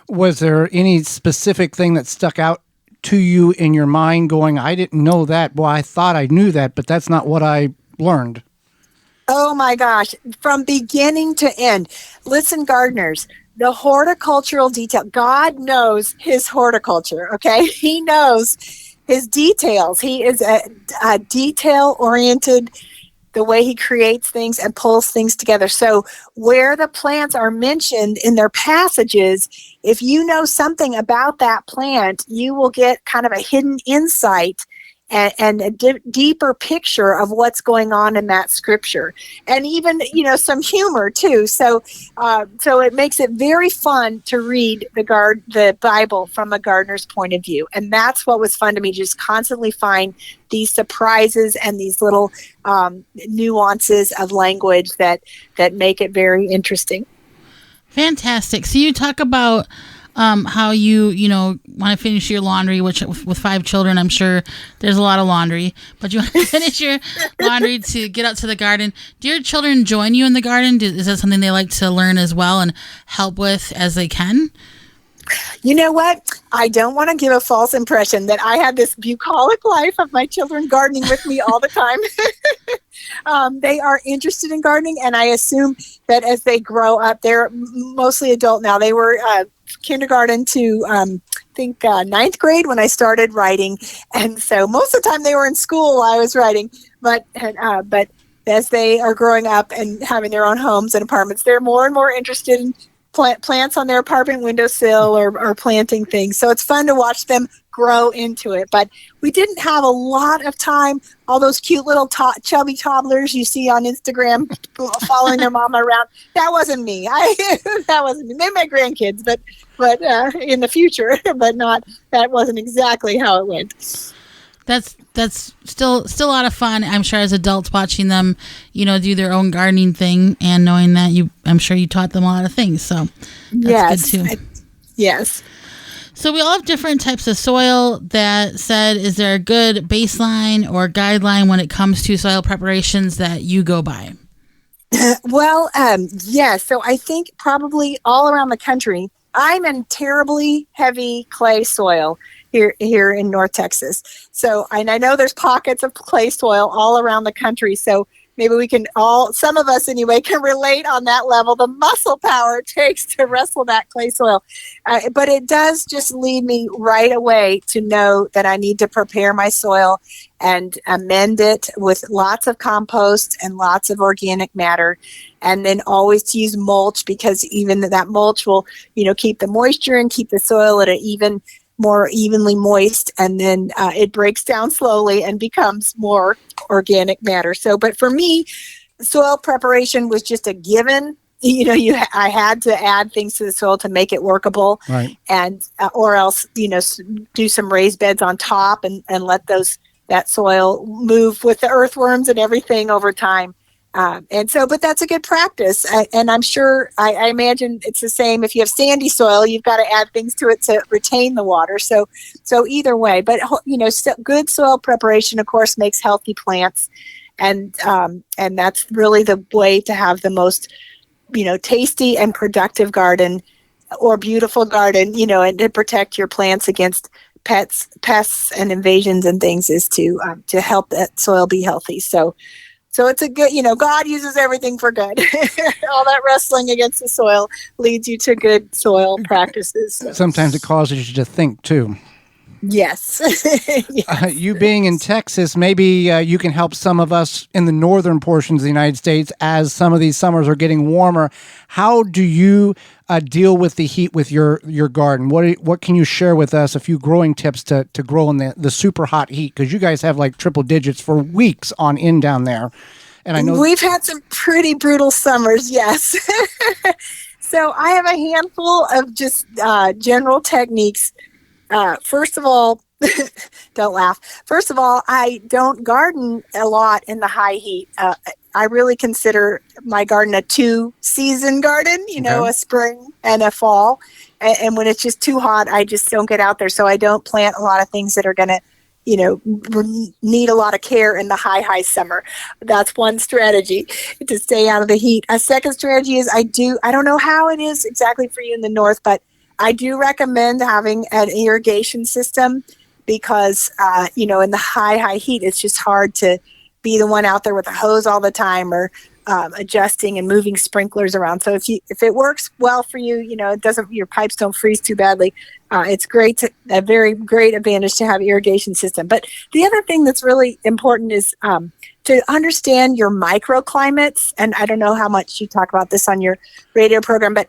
Was there any specific thing that stuck out to you in your mind going, I didn't know that. Well, I thought I knew that, but that's not what I learned. Oh my gosh, from beginning to end. Listen, gardeners, the horticultural detail, God knows his horticulture, okay? He knows his details. He is a detail-oriented, the way he creates things and pulls things together. So where the plants are mentioned in their passages, if you know something about that plant, you will get kind of a hidden insight and a deeper picture of what's going on in that scripture, and even some humor too. So it makes it very fun to read the Bible from a gardener's point of view, and that's what was fun to me. Just constantly find these surprises and these little nuances of language that make it very interesting. Fantastic. So you talk about how you want to finish your laundry, which with 5 children, I'm sure there's a lot of laundry, but you want to finish your laundry to get out to the garden. Do your children join you in the garden? Is that something they like to learn as well and help with as they can? You know what? I don't want to give a false impression that I had this bucolic life of my children gardening with me all the time. They are interested in gardening, and I assume that as they grow up, they're mostly adult now. They were kindergarten to ninth grade when I started writing, and so most of the time they were in school while I was writing. But as they are growing up and having their own homes and apartments, they're more and more interested in plants on their apartment windowsill or planting things. So it's fun to watch them grow into it. But we didn't have a lot of time. All those cute little chubby toddlers you see on Instagram following their mama around. That wasn't me. That wasn't me. Maybe my grandkids, but in the future, but not. That wasn't exactly how it went. That's still a lot of fun, I'm sure, as adults watching them, do their own gardening thing and knowing that I'm sure you taught them a lot of things. So that's good too. Yes. So we all have different types of soil. That said, is there a good baseline or guideline when it comes to soil preparations that you go by? Well, yes. So I think probably all around the country, I'm in terribly heavy clay soil here in North Texas. So, and I know there's pockets of clay soil all around the country. So maybe we can some of us anyway, can relate on that level, the muscle power it takes to wrestle that clay soil. But it does just lead me right away to know that I need to prepare my soil and amend it with lots of compost and lots of organic matter. And then always to use mulch, because even that mulch will, keep the moisture and keep the soil at an even more evenly moist, and then it breaks down slowly and becomes more organic matter. So, but for me, soil preparation was just a given. I had to add things to the soil to make it workable, Right. and or else, do some raised beds on top and let that soil move with the earthworms and everything over time. But that's a good practice. And I'm sure, I imagine it's the same. If you have sandy soil, you've got to add things to it to retain the water. So either way, but good soil preparation, of course, makes healthy plants. And that's really the way to have the most, tasty and productive garden or beautiful garden, and to protect your plants against pests and invasions and things, is to help that soil be healthy. So it's a good, God uses everything for good. All that wrestling against the soil leads you to good soil practices. So. Sometimes it causes you to think too. Yes. Yes. You being in Texas, maybe you can help some of us in the northern portions of the United States as some of these summers are getting warmer. How do you deal with the heat with your garden? What can you share with us, a few growing tips to grow in the super hot heat? Because you guys have like triple digits for weeks on end down there. And I know we've had some pretty brutal summers, yes. So I have a handful of just general techniques. First of all, don't laugh. First of all, I don't garden a lot in the high heat. I really consider my garden a 2-season garden, a spring and a fall. And when it's just too hot, I just don't get out there. So I don't plant a lot of things that are going to, need a lot of care in the high summer. That's one strategy, to stay out of the heat. A second strategy is I don't know how it is exactly for you in the north, but I do recommend having an irrigation system because, in the high heat, it's just hard to be the one out there with a hose all the time or adjusting and moving sprinklers around. So if it works well for you, your pipes don't freeze too badly. It's a very great advantage to have irrigation system. But the other thing that's really important is to understand your microclimates. And I don't know how much you talk about this on your radio program, but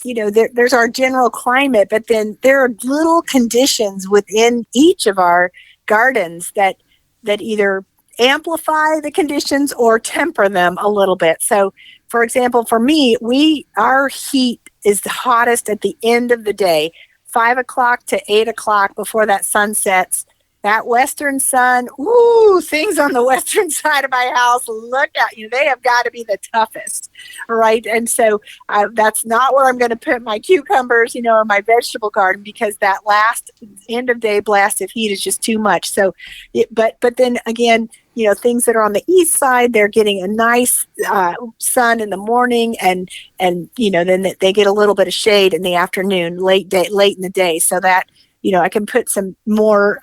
there's our general climate, but then there are little conditions within each of our gardens that either amplify the conditions or temper them a little bit. So, for example, for me, our heat is the hottest at the end of the day, 5 o'clock to 8 o'clock before that sun sets. That western sun, things on the western side of my house, look out, they have got to be the toughest, right? And so that's not where I'm going to put my cucumbers, or my vegetable garden, because that last end of day blast of heat is just too much. So, but then again, things that are on the east side, they're getting a nice sun in the morning, and then they get a little bit of shade in the afternoon, late in the day, so that I can put some more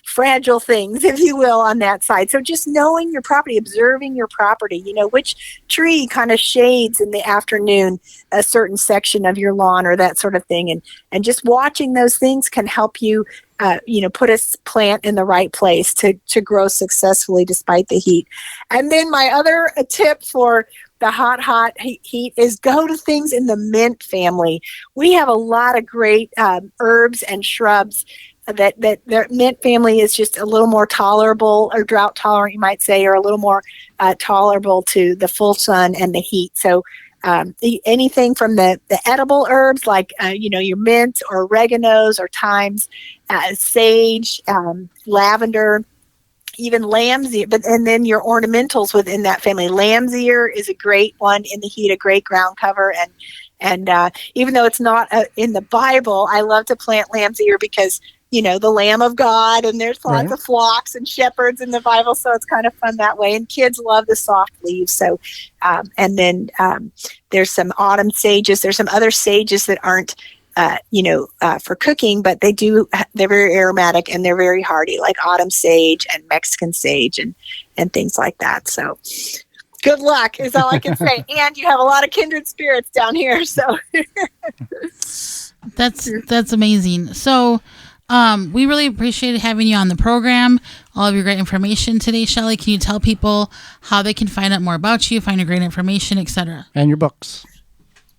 fragile things, if you will, on that side. So just knowing your property, observing your property, which tree kind of shades in the afternoon a certain section of your lawn or that sort of thing. And just watching those things can help you, put a plant in the right place to grow successfully despite the heat. And then my other tip for the hot heat is go to things in the mint family. We have a lot of great herbs and shrubs that the mint family is just a little more tolerable, or drought tolerant, you might say, or a little more tolerable to the full sun and the heat. So anything from the edible herbs like your mint or oreganos or thymes, sage, lavender, even lamb's ear, and then your ornamentals within that family. Lamb's ear is a great one in the heat, a great ground cover. And even though it's not in the Bible, I love to plant lamb's ear because, the Lamb of God, and there's lots of flocks and shepherds in the Bible. So it's kind of fun that way. And kids love the soft leaves. So, and then there's some autumn sages. There's some other sages that aren't, for cooking, but they're very aromatic and they're very hardy, like autumn sage and Mexican sage and things like that. So good luck is all I can say. And you have a lot of kindred spirits down here. So that's amazing. So we really appreciated having you on the program, all of your great information today. Shelley, can you tell people how they can find out more about you, find your great information, etc.? And your books.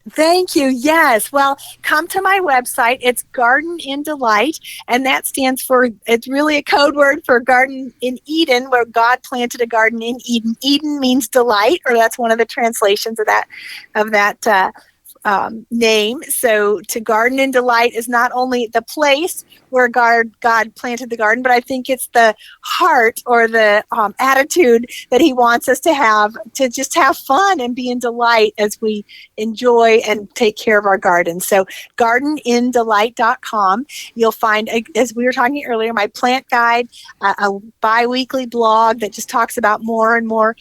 Thank you. Yes. Well, come to my website. It's Garden in Delight, and that stands for, it's really a code word for Garden in Eden, where God planted a garden in Eden. Eden means delight, or that's one of the translations of that name. So to garden in delight is not only the place where God planted the garden, but I think it's the heart or the attitude that he wants us to have, to just have fun and be in delight as we enjoy and take care of our garden. So gardenindelight.com. You'll find, as we were talking earlier, my plant guide, a bi-weekly blog that just talks about more and more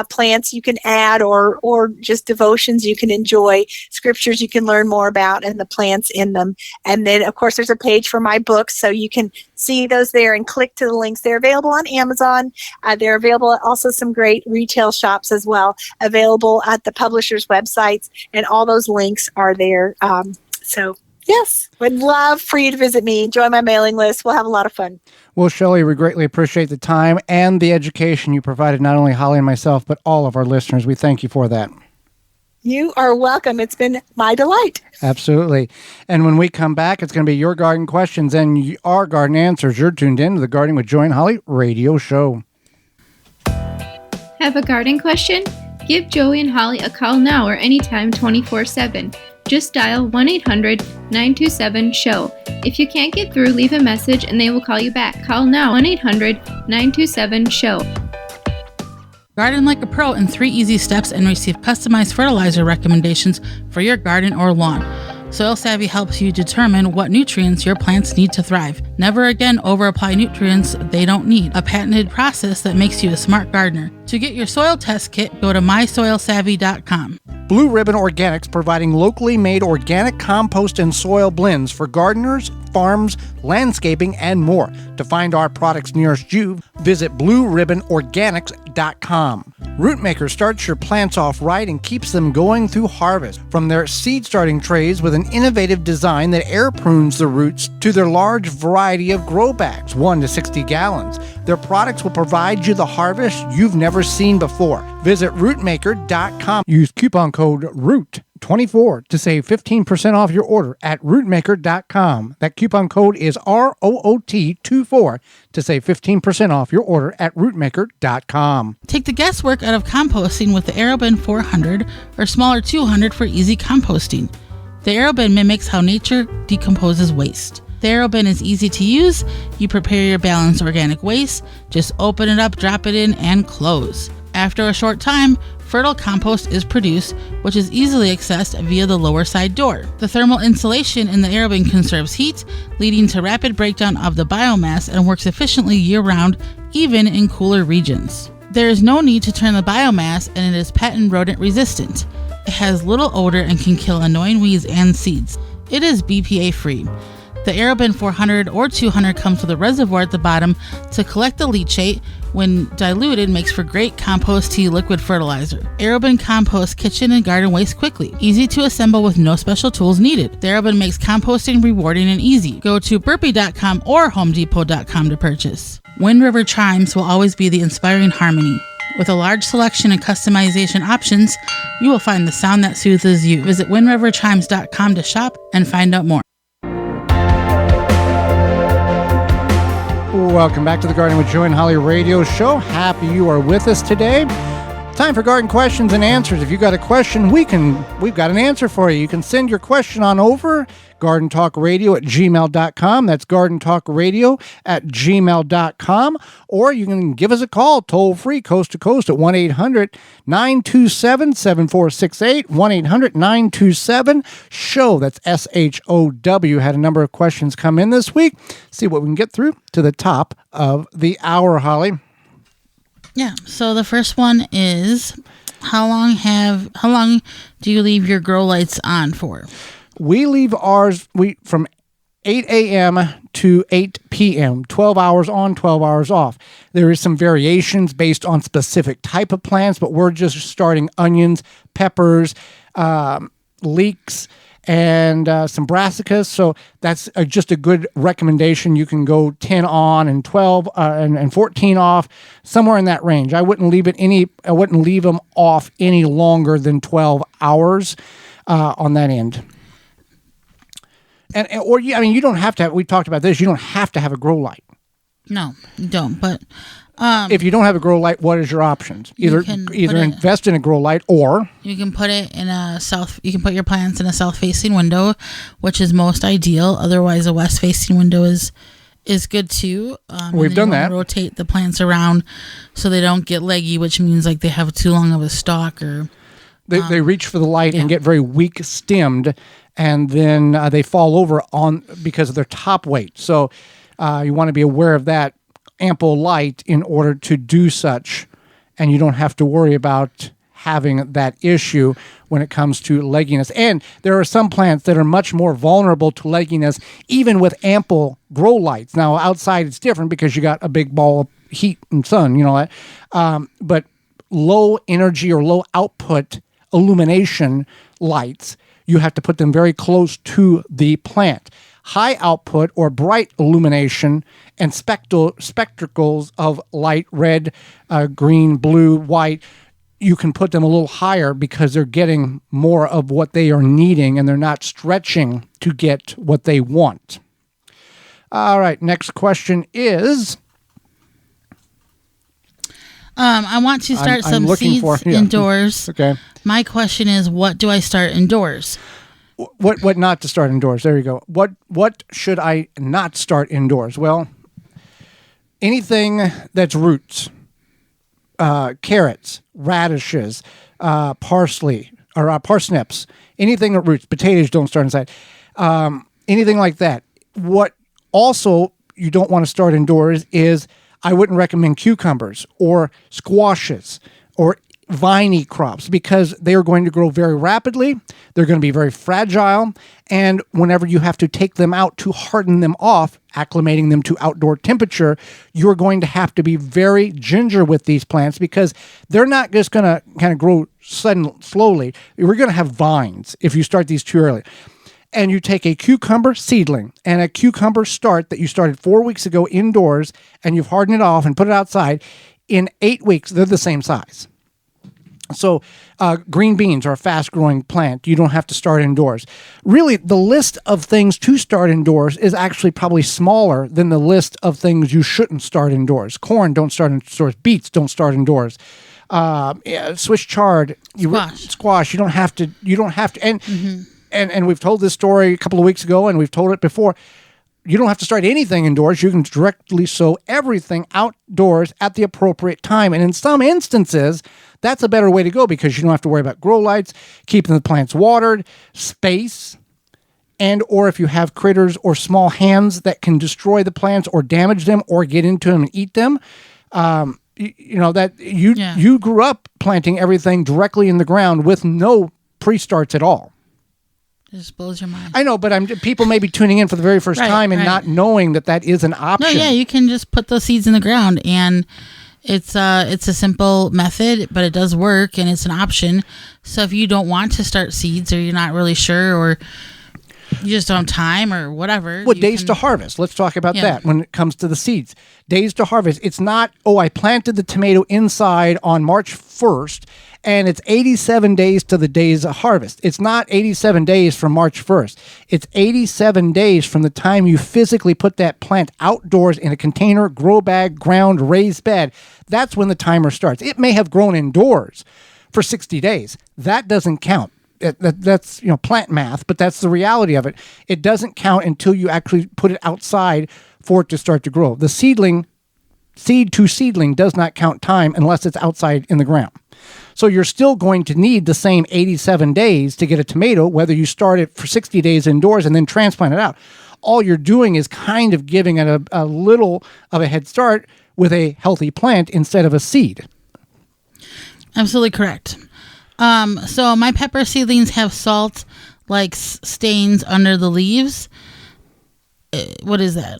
plants you can add, or just devotions you can enjoy, scriptures you can learn more about, and the plants in them. And then, of course, there's a page for my books, so you can see those there and click to the links. They're available on Amazon. They're available at also some great retail shops as well, available at the publishers' websites, and all those links are there. So yes, would love for you to visit me. Join my mailing list. We'll have a lot of fun. Well, Shelley, we greatly appreciate the time and the education you provided, not only Holly and myself, but all of our listeners. We thank you for that. You are welcome. It's been my delight. Absolutely. And when we come back, it's going to be your garden questions and our garden answers. You're tuned in to the Gardening with Joy and Holly radio show. Have a garden question? Give Joey and Holly a call now or anytime 24/7. Just dial 1-800-927-SHOW. If you can't get through, leave a message and they will call you back. Call now, 1-800-927-SHOW. Garden like a pro in 3 easy steps and receive customized fertilizer recommendations for your garden or lawn. Soil Savvy helps you determine what nutrients your plants need to thrive. Never again over-apply nutrients they don't need. A patented process that makes you a smart gardener. To get your soil test kit, go to mysoilsavvy.com. Blue Ribbon Organics, providing locally made organic compost and soil blends for gardeners, farms, landscaping, and more. To find our products nearest you, visit blueribbonorganics.com. Rootmaker starts your plants off right and keeps them going through harvest. From their seed starting trays with an innovative design that air prunes the roots to their large variety of grow bags, 1 to 60 gallons. Their products will provide you the harvest you've never seen before. Visit rootmaker.com. Use coupon code ROOT24 to save 15% off your order at rootmaker.com. That coupon code is ROOT24 to save 15% off your order at rootmaker.com. Take the guesswork out of composting with the AeroBin 400 or smaller 200 for easy composting. The AeroBin mimics how nature decomposes waste. The AeroBin is easy to use. You prepare your balanced organic waste, just open it up, drop it in, and close. After a short time, fertile compost is produced, which is easily accessed via the lower side door. The thermal insulation in the AeroBin conserves heat, leading to rapid breakdown of the biomass, and works efficiently year-round, even in cooler regions. There is no need to turn the biomass, and it is patent rodent resistant. It has little odor and can kill annoying weeds and seeds. It is BPA free. The AeroBin 400 or 200 comes with a reservoir at the bottom to collect the leachate. When diluted, makes for great compost tea liquid fertilizer. AeroBin composts kitchen and garden waste quickly. Easy to assemble with no special tools needed. The AeroBin makes composting rewarding and easy. Go to burpee.com or homedepot.com to purchase. Wind River Chimes will always be the inspiring harmony. With a large selection and customization options, you will find the sound that soothes you. Visit windriverchimes.com to shop and find out more. Welcome back to the Gardening with Joy and Holly radio show. Happy you are with us today. Time for garden questions and answers. If you got a question, we've got an answer for you. You can send your question on over, gardentalkradio@gmail.com. That's gardentalkradio@gmail.com. Or you can give us a call, toll free, coast to coast at 1-800-927-7468, 1-800-927-SHOW. That's SHOW. Had a number of questions come in this week. See what we can get through to the top of the hour, Holly. Yeah. So the first one is, how long do you leave your grow lights on for? We leave ours from 8 a.m. to 8 p.m., 12 hours on, 12 hours off. There is some variations based on specific type of plants, but we're just starting onions, peppers, leeks, and some brassicas. So that's just a good recommendation. You can go 10 on and 12 and 14 off, somewhere in that range. I wouldn't leave them off any longer than 12 hours. on that end. You don't have to have, we talked about this, you don't have to have a grow light. No, you don't. But if you don't have a grow light, what is your options? Either invest in a grow light, or you can put it in you can put your plants in a south-facing window, which is most ideal. Otherwise, a west-facing window is good too. We've done that. Rotate the plants around so they don't get leggy, which means like they have too long of a stalk, or they reach for the light and get very weak stemmed, and then they fall over because of their top weight. So you want to be aware of that. Ample light in order to do such, and you don't have to worry about having that issue when it comes to legginess. And there are some plants that are much more vulnerable to legginess even with ample grow lights. Now outside it's different because you got a big ball of heat and sun, but low energy or low output illumination lights, you have to put them very close to the plant. High output or bright illumination and spectacles of light, red, green, blue, white, you can put them a little higher because they're getting more of what they are needing and they're not stretching to get what they want. All right, next question is... I want to start some seeds indoors. Okay. My question is, what do I start indoors? What not to start indoors? There you go. What should I not start indoors? Well, anything that's roots, carrots, radishes, parsley, or parsnips, anything that roots, potatoes don't start inside. Anything like that. What also you don't want to start indoors is, I wouldn't recommend cucumbers or squashes or viney crops because they are going to grow very rapidly. They're going to be very fragile. And whenever you have to take them out to harden them off, acclimating them to outdoor temperature, you're going to have to be very ginger with these plants because they're not just going to kind of grow slowly. We're going to have vines if you start these too early. And you take a cucumber seedling and a cucumber start that you started 4 weeks ago indoors, and you've hardened it off and put it outside. In 8 weeks, they're the same size. So green beans are a fast-growing plant. You don't have to start indoors. Really, the list of things to start indoors is actually probably smaller than the list of things you shouldn't start indoors. Corn, don't start indoors. Beets, don't start indoors. Swiss chard, squash. You don't have to. And we've told this story a couple of weeks ago, and we've told it before. You don't have to start anything indoors. You can directly sow everything outdoors at the appropriate time. And in some instances, that's a better way to go because you don't have to worry about grow lights, keeping the plants watered, space, and or if you have critters or small hands that can destroy the plants or damage them or get into them and eat them. You grew up planting everything directly in the ground with no pre-starts at all. It just blows your mind. I know, but people may be tuning in for the very first time and not knowing that is an option. No, yeah, you can just put those seeds in the ground, and it's a simple method, but it does work, and it's an option. So if you don't want to start seeds, or you're not really sure, or you just don't have time, or whatever. Well, days to harvest. Let's talk about that when it comes to the seeds. Days to harvest. It's not, I planted the tomato inside on March 1st, and it's 87 days to the days of harvest. It's not 87 days from March 1st. It's 87 days from the time you physically put that plant outdoors in a container, grow bag, ground, raised bed. That's when the timer starts. It may have grown indoors for 60 days. That doesn't count. That's plant math, but that's the reality of it. It doesn't count until you actually put it outside for it to start to grow. The seed to seedling does not count time unless it's outside in the ground. So you're still going to need the same 87 days to get a tomato, whether you start it for 60 days indoors and then transplant it out. All you're doing is kind of giving it a little of a head start with a healthy plant instead of a seed. Absolutely correct. So my pepper seedlings have salt like stains under the leaves. What is that?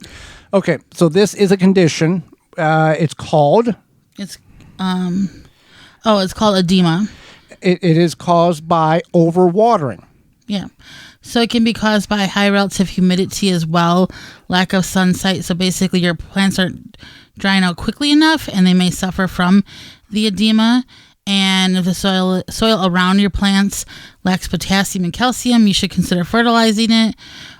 Okay, so this is a condition. It's called edema. It is caused by overwatering. Yeah. So it can be caused by high relative humidity as well, lack of sunlight. So basically your plants aren't drying out quickly enough, and they may suffer from the edema. And if the soil around your plants lacks potassium and calcium, you should consider fertilizing it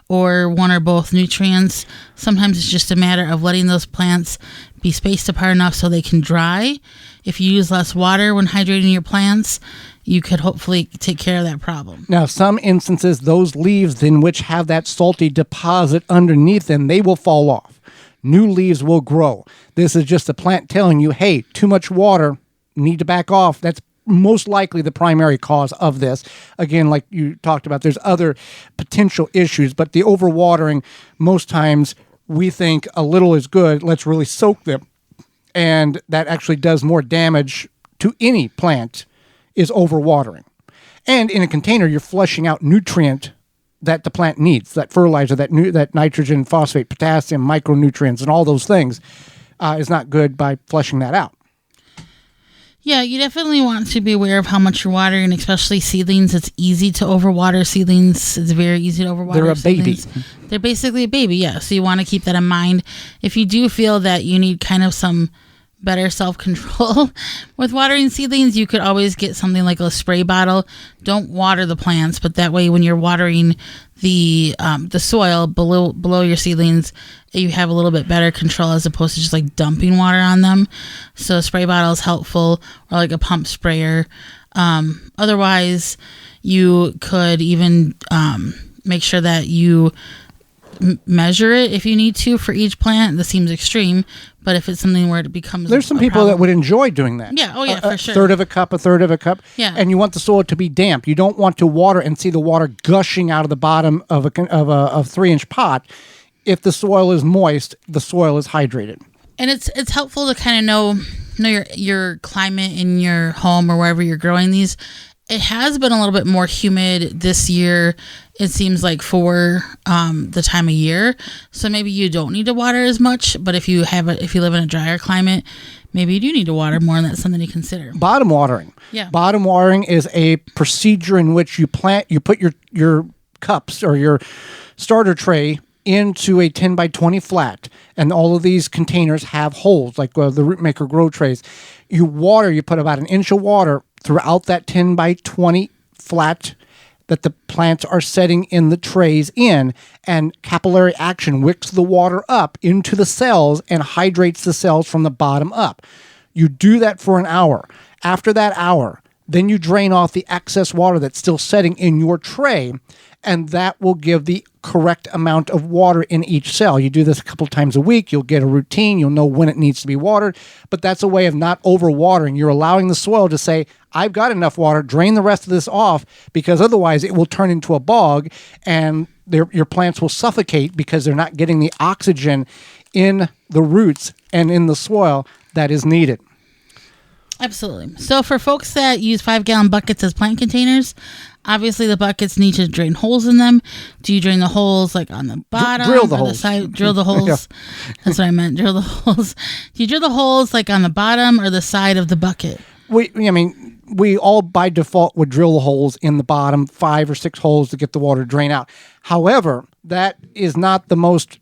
or one or both nutrients. Sometimes it's just a matter of letting those plants be spaced apart enough so they can dry. If you use less water when hydrating your plants, you could hopefully take care of that problem. Now, some instances, those leaves in which have that salty deposit underneath them, they will fall off. New leaves will grow. This is just the plant telling you, hey, too much water, need to back off. That's most likely the primary cause of this. Again, like you talked about, there's other potential issues, but the overwatering, most times we think a little is good. Let's really soak them. And that actually does more damage to any plant, is overwatering. And in a container, you're flushing out nutrient that the plant needs, that fertilizer, that nitrogen, phosphate, potassium, micronutrients, and all those things is not good by flushing that out. Yeah, you definitely want to be aware of how much you're watering, especially seedlings. It's easy to overwater seedlings. It's very easy to overwater They're a seedlings. baby. They're basically a baby, yeah. So you want to keep that in mind. If you do feel that you need kind of some better self-control with watering seedlings, you could always get something like a spray bottle. Don't water the plants, but that way when you're watering the soil below your seedlings, you have a little bit better control as opposed to just like dumping water on them. So a spray bottle is helpful, or like a pump sprayer. Otherwise, you could even make sure that you measure it if you need to for each plant. This seems extreme, but if it's something where it becomes There's some people that would enjoy doing that. Yeah, oh yeah, for sure. A third of a cup. Yeah. And you want the soil to be damp. You don't want to water and see the water gushing out of the bottom of a 3-inch pot. If the soil is moist, the soil is hydrated. And it's helpful to kind of know your climate in your home or wherever you're growing these. It has been a little bit more humid this year, it seems like, for the time of year. So maybe you don't need to water as much, but if you live in a drier climate, maybe you do need to water more, and that's something to consider. Bottom watering. Yeah. Bottom watering is a procedure in which you put your cups or your starter tray into a 10 by 20 flat, and all of these containers have holes like the Root Maker grow trays. You put about an inch of water throughout that 10 by 20 flat that the plants are setting in the trays in, and capillary action wicks the water up into the cells and hydrates the cells from the bottom up. You do that for an hour. After that hour, then you drain off the excess water that's still setting in your tray, and that will give the correct amount of water in each cell. You do this a couple times a week. You'll get a routine. You'll know when it needs to be watered, but that's a way of not overwatering. You're allowing the soil to say, I've got enough water, drain the rest of this off, because otherwise it will turn into a bog and your plants will suffocate because they're not getting the oxygen in the roots and in the soil that is needed. Absolutely. So for folks that use 5-gallon buckets as plant containers, obviously the buckets need to drain holes in them. Do you drain the holes like on the bottom? Drill the or holes. The side? Drill the holes. Yeah. That's what I meant. Drill the holes. Do you drill the holes like on the bottom or the side of the bucket? We all by default would drill the holes in the bottom, 5 or 6 holes to get the water drain out. However, that is not the most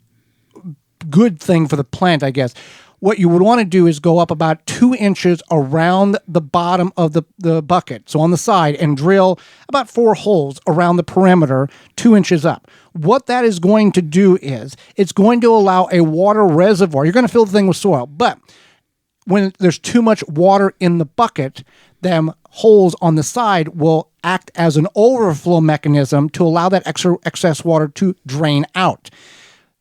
good thing for the plant, I guess. What you would want to do is go up about 2 inches around the bottom of the bucket, so on the side, and drill about 4 holes around the perimeter, 2 inches up. What that is going to do is it's going to allow a water reservoir. You're going to fill the thing with soil, but when there's too much water in the bucket, them holes on the side will act as an overflow mechanism to allow that excess water to drain out.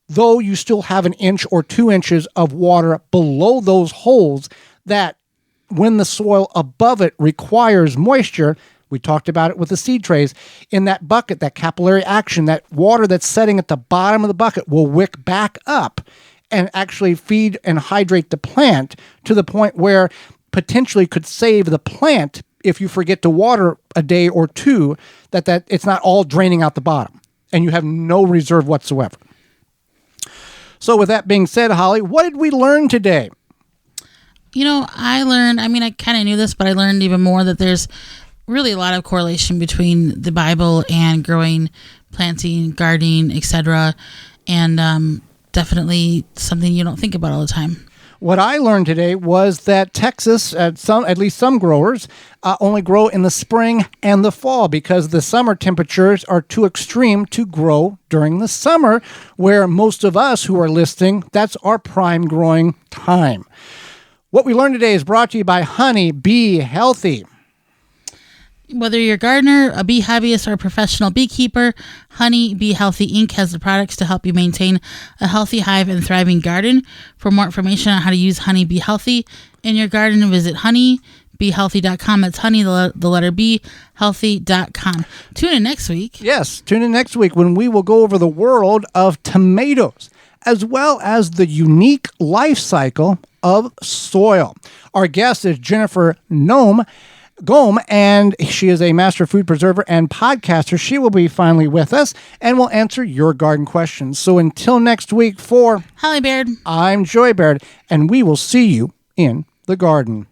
Though you still have 1 inch or 2 inches of water below those holes, that when the soil above it requires moisture, we talked about it with the seed trays, in that bucket, that capillary action, that water that's setting at the bottom of the bucket will wick back up and actually feed and hydrate the plant to the point where potentially could save the plant if you forget to water a day or two, that it's not all draining out the bottom and you have no reserve whatsoever. So with that being said, Holly, what did we learn today? I learned, I kind of knew this, but I learned even more that there's really a lot of correlation between the Bible and growing, planting, gardening, etc. And definitely something you don't think about all the time. What I learned today was that Texas, at least some growers, only grow in the spring and the fall because the summer temperatures are too extreme to grow during the summer, where most of us who are listening, that's our prime growing time. What we learned today is brought to you by Honey Bee Healthy. Whether you're a gardener, a bee hobbyist, or a professional beekeeper, Honey Bee Healthy Inc. has the products to help you maintain a healthy hive and thriving garden. For more information on how to use Honey Bee Healthy in your garden, visit honeybeehealthy.com. That's honey, the letter B, healthy.com. Tune in next week. Yes, tune in next week when we will go over the world of tomatoes, as well as the unique life cycle of soil. Our guest is Jennifer Gome, and she is a master food preserver and podcaster. She will be finally with us and will answer your garden questions. So until next week, for Holly Baird, I'm Joy Baird, and we will see you in the garden.